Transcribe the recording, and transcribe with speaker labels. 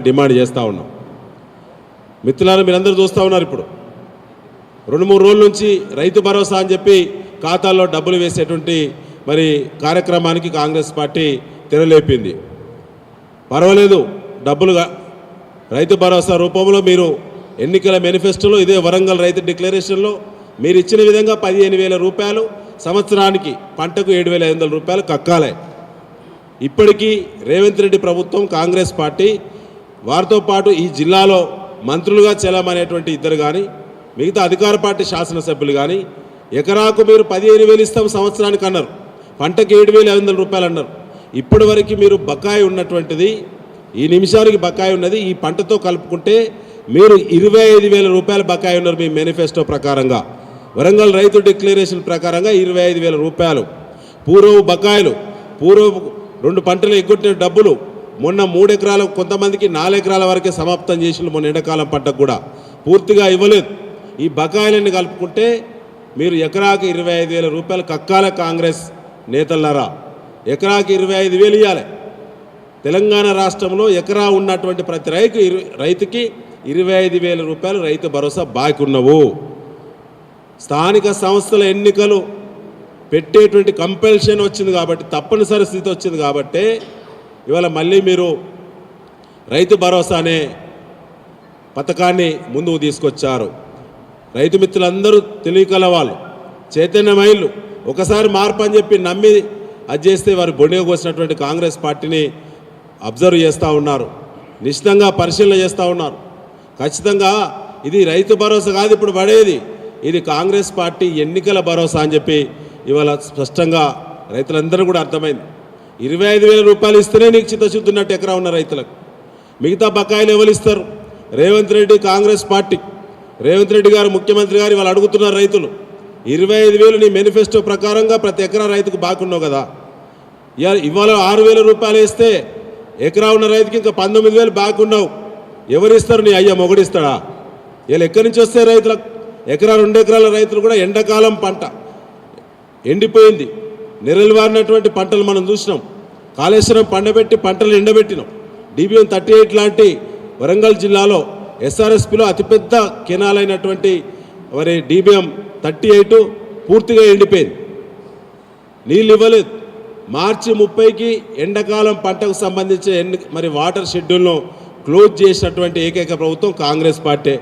Speaker 1: Demand చేస్తూ ఉన్నాం. మిత్రులారా, మీరందరూ చూస్తూ ఉన్నారు. ఇప్పుడు 2-3 రోజుల నుంచి రైతు భరోసా అని చెప్పి ఖాతాల్లో డబ్బులు వేసేటువంటి కార్యక్రమానికి కాంగ్రెస్ పార్టీ తెరలేపింది. పర్వాలేదు, డబ్బులుగా రైతు భరోసా రూపంలో మీరు ఎన్నికల మేనిఫెస్టోలో, ఇదే వరంగల్ రైతు డిక్లరేషన్లో మీరు ఇచ్చిన విధంగా 15,000 రూపాయలు సంవత్సరానికి, పంటకు 7,500 రూపాయలు కక్కాలి. ఇప్పటికీ రేవంత్ రెడ్డి ప్రభుత్వం, కాంగ్రెస్ పార్టీ, వారితో పాటు ఈ జిల్లాలో మంత్రులుగా చెల్లమనేటువంటి ఇద్దరు కానీ, మిగతా అధికార పార్టీ శాసనసభ్యులు కానీ ఎకరాకు మీరు 15,000 ఇస్తాం సంవత్సరానికి అన్నారు, పంటకి 7,500 రూపాయలు అన్నారు. ఇప్పటి వరకు మీరు బకాయి ఉన్నటువంటిది, ఈ నిమిషానికి బకాయి ఉన్నది, ఈ పంటతో కలుపుకుంటే మీరు 25,000 రూపాయలు బకాయి ఉన్నారు మీ మేనిఫెస్టో ప్రకారంగా. వరంగల్ రైతు డిక్లరేషన్ ప్రకారంగా 25,000 రూపాయలు పూర్వపు బకాయిలు, పూర్వపు 2 పంటలు ఎగ్గొట్టిన డబ్బులు మొన్న 3 ఎకరాలు, కొంతమందికి 4 ఎకరాల వరకే సమాప్తం చేసిన మొన్న ఎండాకాలం పంటకు కూడా పూర్తిగా ఇవ్వలేదు. ఈ బకాయిలన్నీ కలుపుకుంటే మీరు ఎకరాకి 25,000 రూపాయలు కక్కాల. కాంగ్రెస్ నేతలారా, ఎకరాకి 25,000 ఇవ్వాలి. తెలంగాణ రాష్ట్రంలో ఎకరా ఉన్నటువంటి ప్రతి రైతుకి 25,000 రూపాయలు రైతు భరోసా బాకీ ఉన్నవు. స్థానిక సంస్థల ఎన్నికలు పెట్టేటువంటి కంపల్షన్ వచ్చింది కాబట్టి, తప్పనిసరి స్థితి వచ్చింది కాబట్టి ఇవాళ మళ్ళీ మీరు రైతు భరోసా అనే పథకాన్ని ముందుకు తీసుకొచ్చారు. రైతు మిత్రులందరూ తెలియకల వాళ్ళు, చైతన్యమైళ్ళు, ఒకసారి మార్పు అని చెప్పి నమ్మి అది చేస్తే వారు బొండిగా కోసినటువంటి కాంగ్రెస్ పార్టీని అబ్జర్వ్ చేస్తూ ఉన్నారు, నిశ్చితంగా పరిశీలన చేస్తూ ఉన్నారు. ఖచ్చితంగా ఇది రైతు భరోసా కాదు ఇప్పుడు పడేది, ఇది కాంగ్రెస్ పార్టీ ఎన్నికల భరోసా అని చెప్పి ఇవాళ స్పష్టంగా రైతులందరూ కూడా అర్థమైంది. 25,000 రూపాయలు ఇస్తేనే నీకు చిత్తశుద్ధి ఉన్నట్టు ఎకరా ఉన్న రైతులకు. మిగతా బకాయిలు ఎవరు ఇస్తారు? రేవంత్ రెడ్డి, కాంగ్రెస్ పార్టీ, రేవంత్ రెడ్డి గారు ముఖ్యమంత్రి గారు ఇవాళ అడుగుతున్నారు రైతులు. 25,000 నీ మేనిఫెస్టో ప్రకారంగా ప్రతి ఎకరా రైతుకు బాకున్నావు కదా. ఇవాళ 6,000 రూపాయలు ఇస్తే ఎకరా ఉన్న రైతుకి ఇంకా 19,000 బాకున్నావు. ఎవరిస్తారు? నీ అయ్యా మొగుడిస్తాడా? వీళ్ళు ఎక్కడి నుంచి వస్తే రైతులకు? ఎకరా 2 ఎకరాల రైతులు కూడా ఎండాకాలం పంట ఎండిపోయింది, నిరల్వారినటువంటి పంటలు మనం చూసినాం. కాళేశ్వరం పండబెట్టి పంటలు ఎండబెట్టినాం. DBM 38 లాంటి వరంగల్ జిల్లాలో SRSPలో అతిపెద్ద కెనాలైనటువంటి DBM 38 పూర్తిగా ఎండిపోయింది, నీళ్ళు ఇవ్వలేదు. మార్చి 30కి ఎండాకాలం పంటకు సంబంధించి వాటర్ షెడ్యూల్ను క్లోజ్ చేసినటువంటి ఏకైక ప్రభుత్వం కాంగ్రెస్ పార్టీ.